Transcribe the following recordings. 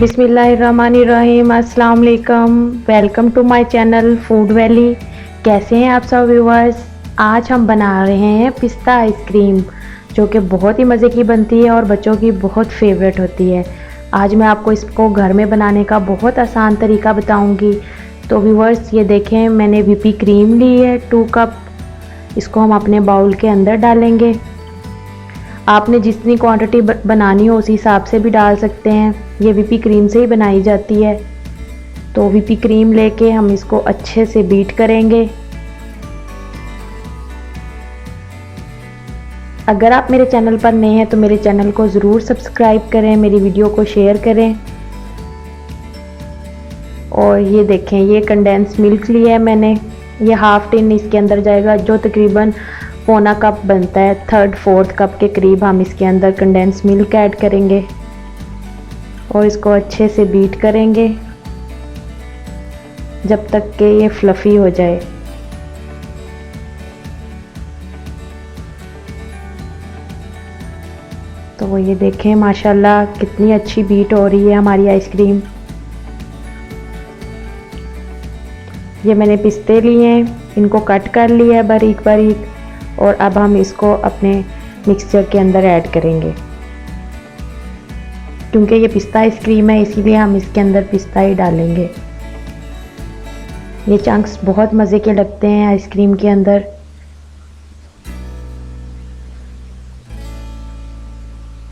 बिस्मिल्लाहिर्रहमानिर्रहीम, अस्सलाम वालेकुम। Welcome to my channel food valley. कैसे हैं आप सब व्यूअर्स। आज हम बना रहे हैं पिस्ता आइसक्रीम, जो कि बहुत ही मज़े की बनती है और बच्चों की बहुत फेवरेट होती है। आज मैं आपको इसको घर में बनाने का बहुत आसान तरीका बताऊंगी। तो व्यूअर्स ये देखें, मैंने व्हिप क्रीम ली है 2 कप। इसको हम अपने बाउल के अंदर डालेंगे। आपने जितनी क्वांटिटी बनानी हो उसी हिसाब से भी डाल सकते हैं। ये व्हिप क्रीम से ही बनाई जाती है। तो व्हिप क्रीम लेके हम इसको अच्छे से बीट करेंगे। अगर आप मेरे चैनल पर नए हैं तो मेरे चैनल को ज़रूर सब्सक्राइब करें, मेरी वीडियो को शेयर करें। और ये देखें, ये कंडेंस मिल्क लिया है मैंने, ये हाफ टिन इसके अंदर जाएगा, जो तकरीबन पौना कप बनता है। 3/4 कप के करीब हम इसके अंदर कंडेंस मिल्क ऐड करेंगे और इसको अच्छे से बीट करेंगे जब तक कि ये फ्लफ़ी हो जाए। तो ये देखें माशाल्लाह कितनी अच्छी बीट हो रही है हमारी आइसक्रीम। ये मैंने पिस्ते लिए हैं, इनको कट कर लिया है बारीक बारीक, और अब हम इसको अपने मिक्सचर के अंदर ऐड करेंगे। क्योंकि ये पिस्ता आइसक्रीम है इसीलिए हम इसके अंदर पिस्ता ही डालेंगे। ये चंक्स बहुत मज़े के लगते हैं आइसक्रीम के अंदर।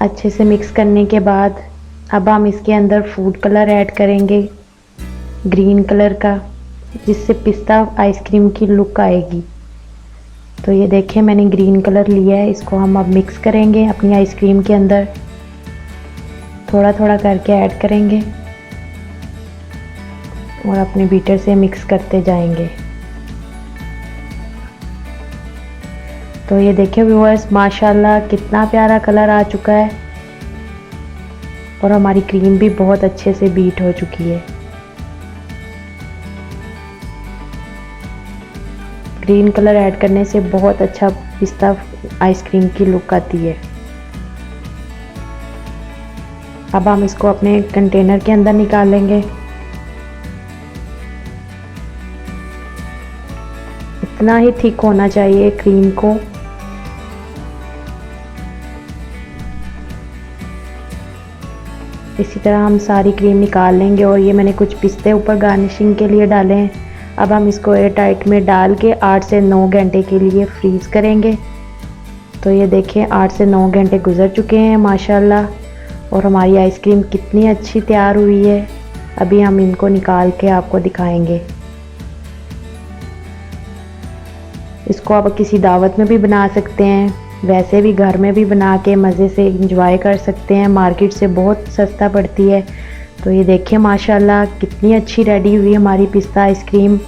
अच्छे से मिक्स करने के बाद अब हम इसके अंदर फूड कलर ऐड करेंगे, ग्रीन कलर का, जिससे पिस्ता आइसक्रीम की लुक आएगी। तो ये देखें मैंने ग्रीन कलर लिया है, इसको हम अब मिक्स करेंगे अपनी आइसक्रीम के अंदर। थोड़ा थोड़ा करके ऐड करेंगे और अपने बीटर से मिक्स करते जाएंगे। तो ये देखें व्यूअर्स, माशाल्लाह कितना प्यारा कलर आ चुका है और हमारी क्रीम भी बहुत अच्छे से बीट हो चुकी है। ग्रीन कलर ऐड करने से बहुत अच्छा पिस्ता आइसक्रीम की लुक आती है। अब हम इसको अपने कंटेनर के अंदर निकालेंगे। इतना ही थिक होना चाहिए क्रीम को। इसी तरह हम सारी क्रीम निकाल लेंगे। और ये मैंने कुछ पिस्ते ऊपर गार्निशिंग के लिए डाले हैं। अब हम इसको एयर टाइट में डाल के 8 से 9 घंटे के लिए फ्रीज़ करेंगे। तो ये देखें 8 से 9 घंटे गुजर चुके हैं माशाल्लाह, और हमारी आइसक्रीम कितनी अच्छी तैयार हुई है। अभी हम इनको निकाल के आपको दिखाएंगे। इसको आप किसी दावत में भी बना सकते हैं, वैसे भी घर में भी बना के मज़े से इंजॉय कर सकते हैं। मार्केट से बहुत सस्ता पड़ती है। तो ये देखें माशाल्लाह कितनी अच्छी रेडी हुई हमारी पिस्ता आइसक्रीम।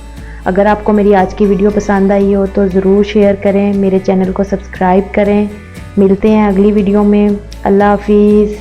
अगर आपको मेरी आज की वीडियो पसंद आई हो तो ज़रूर शेयर करें, मेरे चैनल को सब्सक्राइब करें। मिलते हैं अगली वीडियो में। अल्लाह हाफिज़।